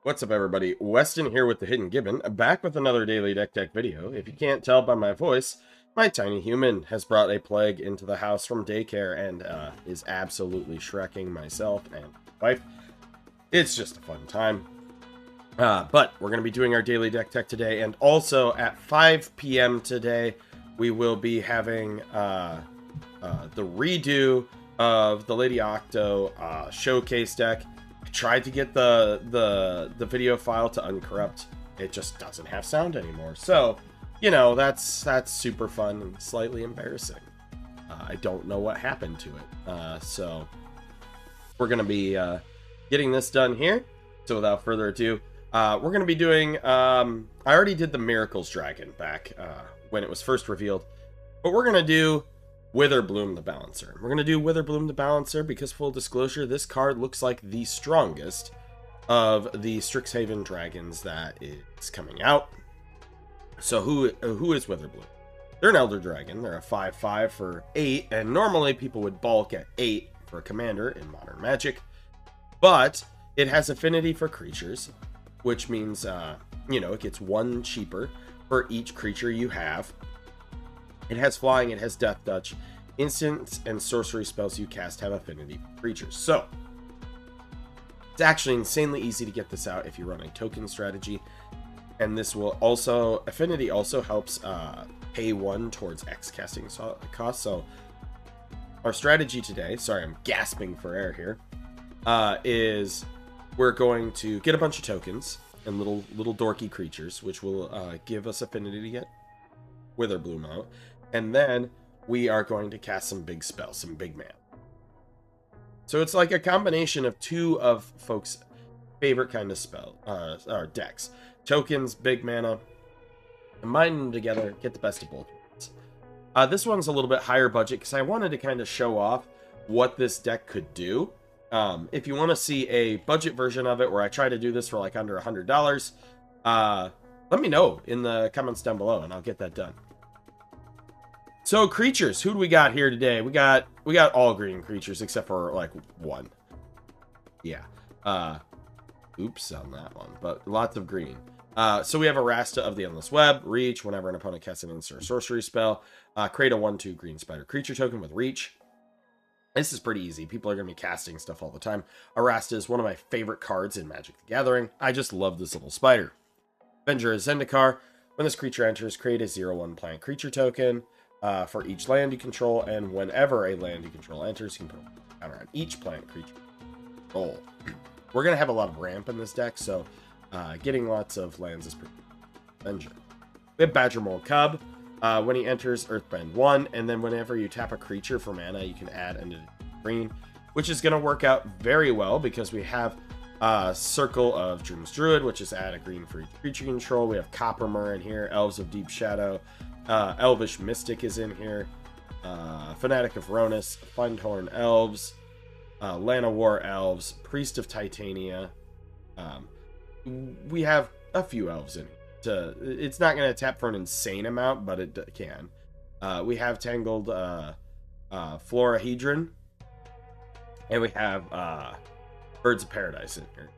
What's up, everybody? Weston here with the Hidden Gibbon, back with another daily deck tech video. If you can't tell by my voice, my tiny human has brought a plague into the house from daycare and is absolutely shrekking myself and my wife. It's just a fun time. But we're going to be doing our daily deck tech today, and also at 5 p.m. today, we will be having the redo of the Lady Octo showcase deck. I tried to get the video file to uncorrupt. It just doesn't have sound anymore. So, you know, that's super fun and slightly embarrassing. I don't know what happened to it. So we're going to be getting this done here. So without further ado, we're going to be doing... I already did the Miracles Dragon back when it was first revealed. But we're going to do Witherbloom the Balancer. We're going to do Witherbloom the Balancer because, full disclosure, this card looks like the strongest of the Strixhaven dragons that is coming out. So who is Witherbloom? They're an Elder Dragon. They're a 5/5 for 8, and normally people would bulk at 8 for a commander in Modern Magic. But it has affinity for creatures, which means, you know, it gets 1 cheaper for each creature you have. It has flying, it has death touch. Instants and sorcery spells you cast have affinity for creatures. So, it's actually insanely easy to get this out if you run a token strategy. And this will also, affinity also helps pay 1 towards X casting cost. So, our strategy today, sorry, I'm gasping for air here, is we're going to get a bunch of tokens and little dorky creatures, which will give us affinity to get Witherbloom out. And then we are going to cast some big spells, some big mana. So it's like a combination of 2 of folks' favorite kind of spell, or decks. Tokens, big mana, combine them together, get the best of both worlds. This one's a little bit higher budget because I wanted to kind of show off what this deck could do. If you want to see a budget version of it where I try to do this for like under $100, let me know in the comments down below and I'll get that done. So creatures, who do we got here today? We got all green creatures except for like 1. Yeah. Oops on that one, but lots of green. So we have Arasta of the Endless Web, Reach. Whenever an opponent casts an instant or sorcery spell, create a 1/2 green spider creature token with Reach. This is pretty easy. People are going to be casting stuff all the time. Arasta is one of my favorite cards in Magic the Gathering. I just love this little spider. Avenger of Zendikar. When this creature enters, create a 0/1 plant creature token for each land you control, and whenever a land you control enters, you can put a counter on each plant creature. Roll. We're going to have a lot of ramp in this deck, so getting lots of lands is pretty good. Avenger. We have Badger Mole Cub. When he enters, Earthbend 1, and then whenever you tap a creature for mana, you can add into green, which is going to work out very well because we have Circle of Dreams Druid, which is add a green for each creature control. We have Coppermere in here, Elves of Deep Shadow, Elvish Mystic is in here, Fanatic of Ronus, Fundhorn Elves, Lana War Elves, Priest of Titania. We have a few elves in here. It's not going to tap for an insane amount, but it can. We have Tangled Florahedron, and we have Birds of Paradise in here,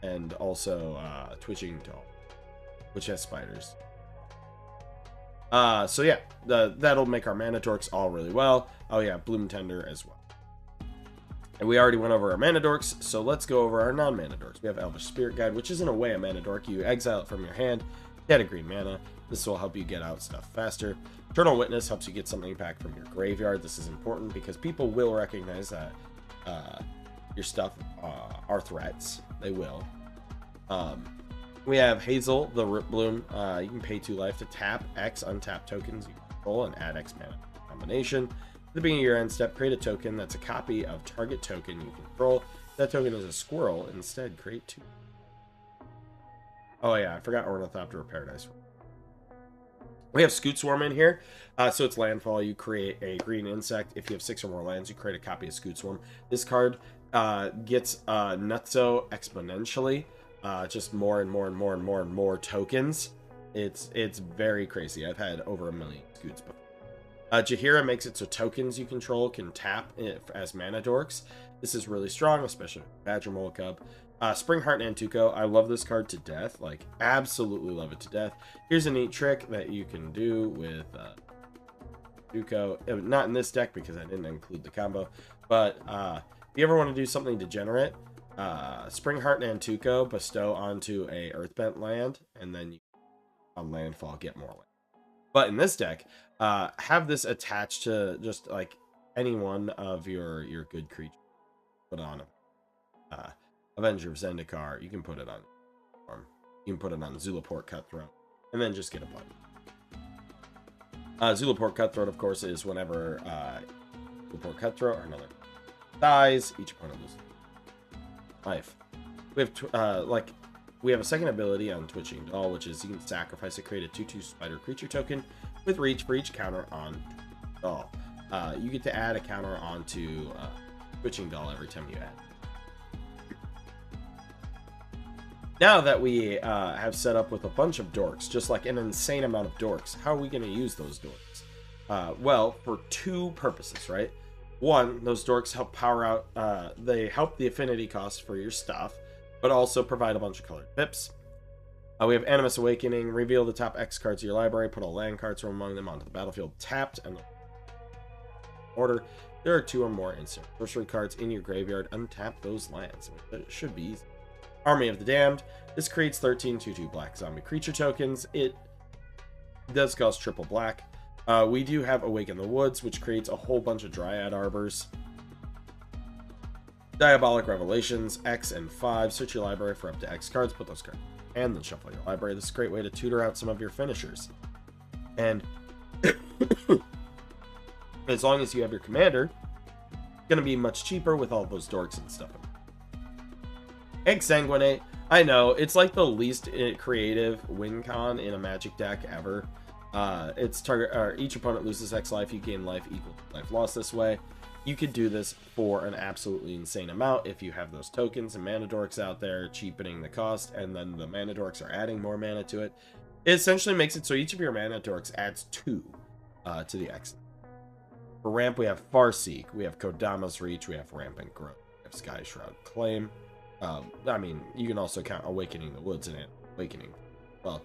and also Twitching Doll, which has spiders. So yeah, that'll make our mana dorks all really well. Oh yeah, Bloom Tender as well. And we already went over our mana dorks, so let's go over our non-mana dorks. We have Elvish Spirit Guide, which is in a way a mana dork. You exile it from your hand, get a green mana. This will help you get out stuff faster. Eternal Witness helps you get something back from your graveyard. This is important because people will recognize that your stuff are threats. They will. We have Hazel, the Witherbloom. You can pay 2 life to tap X untap tokens you control and add X mana combination. At the beginning of your end step, create a token that's a copy of target token you control. If that token is a squirrel, instead create 2. Oh yeah, I forgot Ornithopter of Paradise. We have Scoot Swarm in here. So it's landfall. You create a green insect. If you have 6 or more lands, you create a copy of Scoot Swarm. This card gets Nutso exponentially. Just more and more and more and more and more tokens. It's very crazy. I've had over 1 million Scoots before. Jaheira makes it so tokens you control can tap as mana dorks. This is really strong, especially with Badger Mole Cub. Spring Heart and Tuco. I love this card to death. Like, absolutely love it to death. Here's a neat trick that you can do with Tuco. Not in this deck because I didn't include the combo. But if you ever want to do something degenerate, Spring Heart and Tuco bestow onto a Earthbent land, and then you, on landfall, get more land. But in this deck, have this attached to just like any one of your good creatures. Put on Avenger of Zendikar. You can put it on you can put it on Zulaport Cutthroat, and then just get a button. Zulaport Cutthroat, of course, is whenever Zulaport Cutthroat or another dies, each opponent loses life. We have we have a second ability on Twitching Doll, which is you can sacrifice to create a 2/2 spider creature token with reach for each counter on Doll. You get to add a counter onto Twitching Doll every time you add. Now that we have set up with a bunch of dorks, just like an insane amount of dorks, how are we going to use those dorks? Well, for two purposes, right? One, those dorks help power out, they help the affinity cost for your stuff, but also provide a bunch of colored pips. We have Animus Awakening, reveal the top X cards of your library, put all land cards from among them onto the battlefield tapped, and order. There are 2 or more instant sorcery cards in your graveyard, untap those lands. It should be easy. Army of the Damned. This creates 13 2/2 black zombie creature tokens. It does cost triple black. We do have Awaken the Woods, which creates a whole bunch of Dryad Arbors. Diabolic Revelations, X and 5. Search your library for up to X cards, put those cards and then shuffle your library. This is a great way to tutor out some of your finishers. And as long as you have your commander, it's going to be much cheaper with all those dorks and stuff. Exsanguinate. I know, it's like the least creative win con in a Magic deck ever. It's target, each opponent loses X life, you gain life equal to life lost this way. You could do this for an absolutely insane amount if you have those tokens and mana dorks out there cheapening the cost, and then the mana dorks are adding more mana to it. It essentially makes it so each of your mana dorks adds 2 to the X. For ramp, we have Farseek, we have Kodama's Reach, we have Rampant Growth, we have Sky Shroud Claim. I mean, you can also count Awakening the Woods in it. Awakening. Well,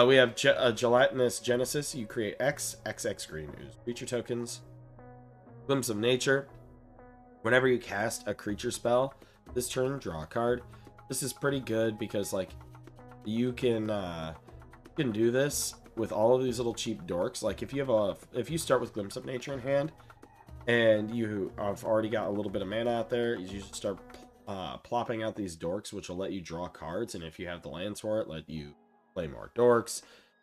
we have Gelatinous Genesis. You create XX green ooze creature tokens. Glimpse of Nature. Whenever you cast a creature spell this turn, draw a card. This is pretty good because, like, you can do this with all of these little cheap dorks. Like, if you start with Glimpse of Nature in hand, and you have already got a little bit of mana out there, you should start plopping out these dorks, which will let you draw cards, and if you have the lands for it, let you play more dorks.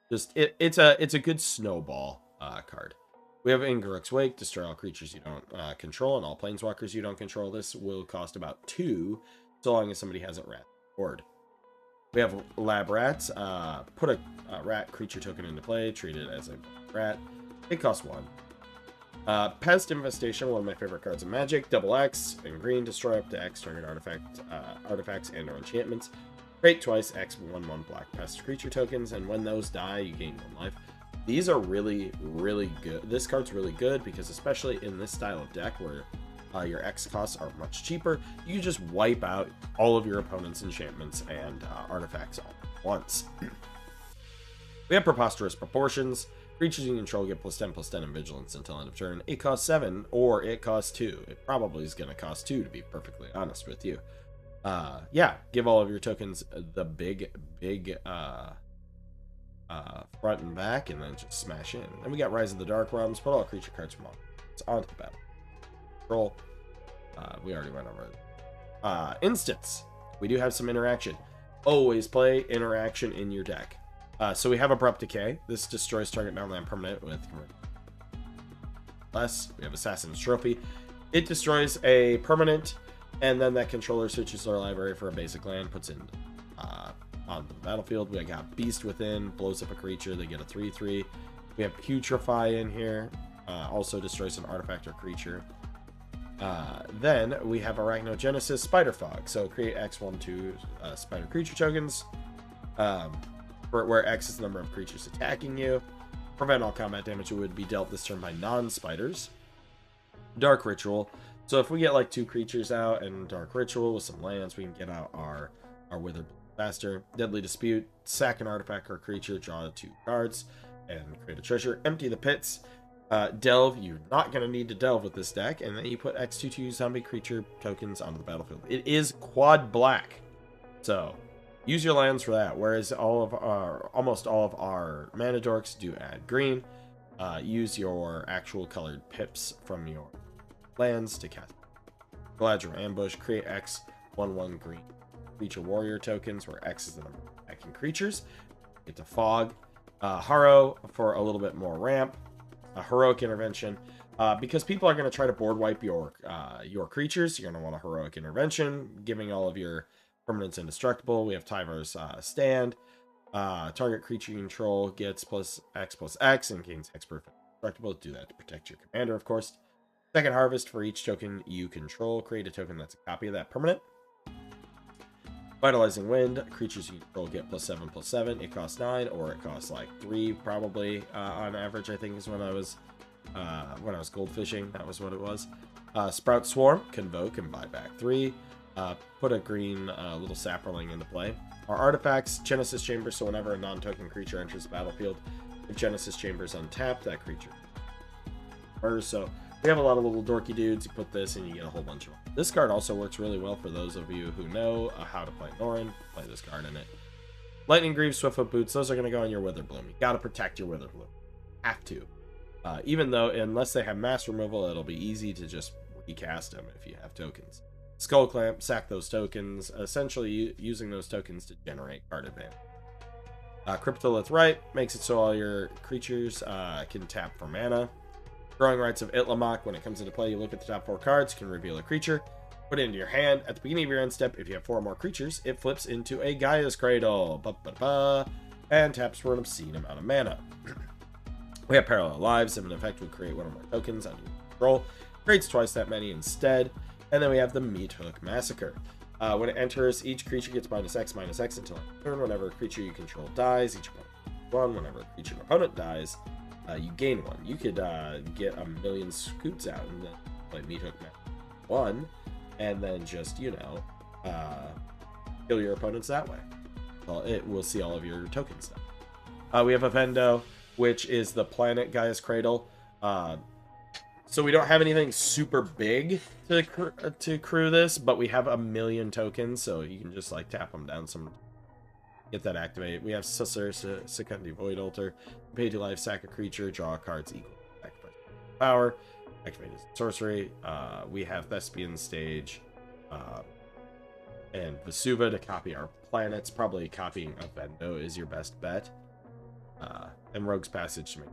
Just it's a good snowball card. We have Ingorok's Wake, destroy all creatures you don't control and all planeswalkers you don't control. This will cost about 2, so long as somebody has it rat board. We have Lab Rats. Put a rat creature token into play, treat it as a rat. It costs 1. Pest Infestation, one of my favorite cards in Magic. Double X in green, destroy up to X target artifacts and or enchantments. Create twice X 1/1 black pest creature tokens, and when those die, you gain 1 life. These are really, really good. This card's really good because, especially in this style of deck where your X costs are much cheaper, you can just wipe out all of your opponent's enchantments and artifacts all at once. We have Preposterous Proportions. Creatures you control get +10/+10 in Vigilance until end of turn. It costs 7, or it costs 2. It probably is going to cost 2, to be perfectly honest with you. Yeah, give all of your tokens the big front and back, and then just smash in. Then we got Rise of the Dark Realms. Put all creature cards from all. It's onto the battle. Control. We already went over it. Instants. We do have some interaction. Always play interaction in your deck. So we have Abrupt Decay. This destroys target non-land permanent with less. We have Assassin's Trophy. It destroys a permanent, and then that controller switches their library for a basic land, puts in on the battlefield. We got Beast Within, blows up a creature. They get a 3/3. We have Putrefy in here. Also destroys an artifact or creature. Then we have Arachnogenesis, Spider Fog. So create X1/2 spider creature tokens. Where X is the number of creatures attacking you. Prevent all combat damage that would be dealt this turn by non-spiders. Dark Ritual. So if we get like 2 creatures out and Dark Ritual with some lands, we can get out our Witherbloom faster. Deadly Dispute, sack an artifact or creature, draw 2 cards, and create a treasure. Empty the pits. Delve, you're not going to need to delve with this deck, and then you put X/2/2 zombie creature tokens onto the battlefield. It is quad black, so use your lands for that. Whereas almost all of our mana dorks do add green. Use your actual colored pips from your lands to cast Galadriel Ambush. Create X 1/1 green creature warrior tokens, where X is the number of attacking creatures. Get to Fog. Harrow for a little bit more ramp. A Heroic Intervention. Because people are going to try to board wipe your creatures, you're going to want a Heroic Intervention, giving all of your permanents indestructible. We have Tyvar's Stand. Target creature you control gets +X and gains X per indestructible. Do that to protect your commander, of course. Second Harvest, for each token you control, create a token that's a copy of that permanent. Vitalizing Wind, creatures you control get +7/+7. It costs 9, or it costs like 3 probably on average. I think is when I was goldfishing. That was what it was. Sprout Swarm, convoke and buy back 3. Put a green little sapperling into play. Our artifacts, Genesis Chamber, so whenever a non-token creature enters the battlefield, if Genesis Chamber's untapped, that creature murders. So we have a lot of little dorky dudes. You put this and you get a whole bunch of them. This card also works really well for those of you who know how to play Norin. Play this card in it. Lightning Greaves, Swiftfoot Boots, those are going to go on your Witherbloom. You got to protect your Witherbloom. Have to. Even though, unless they have mass removal, it'll be easy to just recast them if you have tokens. Skull Clamp, sack those tokens, essentially using those tokens to generate card advantage. Cryptolith Rite makes it so all your creatures can tap for mana. Growing Rites of Itlamok, when it comes into play, you look at the top 4 cards, can reveal a creature, put it into your hand. At the beginning of your end step, if you have 4 or more creatures, it flips into a Gaia's Cradle, and taps for an obscene amount of mana. We have Parallel Lives. If an effect would create 1 or more tokens under your control, creates twice that many instead. And then we have the Meat Hook Massacre. When it enters, each creature gets -X until end turn. Whenever a creature you control dies, each opponent gets 1. Whenever a creature opponent dies, you gain 1. You could get a million scoots out and then play Meat Hook Massacre 1, and then just, you know, kill your opponents that way. Well, it will see all of your tokens now. We have Avendo, which is the planet Gaia's Cradle. So we don't have anything super big to crew this, but we have a million tokens, so you can just like tap them down some, get that activated. We have Susur, Secundi Void Altar. Pay 2 life, sack a creature, draw cards equal to sacrifice power. Activated sorcery. We have Thespian Stage and Vesuva to copy our planets. Probably copying Avendo is your best bet. And Rogue's Passage to make.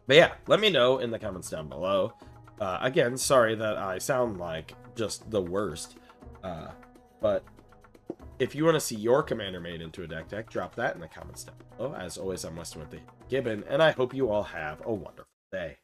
But yeah, let me know in the comments down below. Again, sorry that I sound like just the worst. But if you want to see your commander made into a deck, drop that in the comments down below. As always, I'm Weston with the Gibbon, and I hope you all have a wonderful day.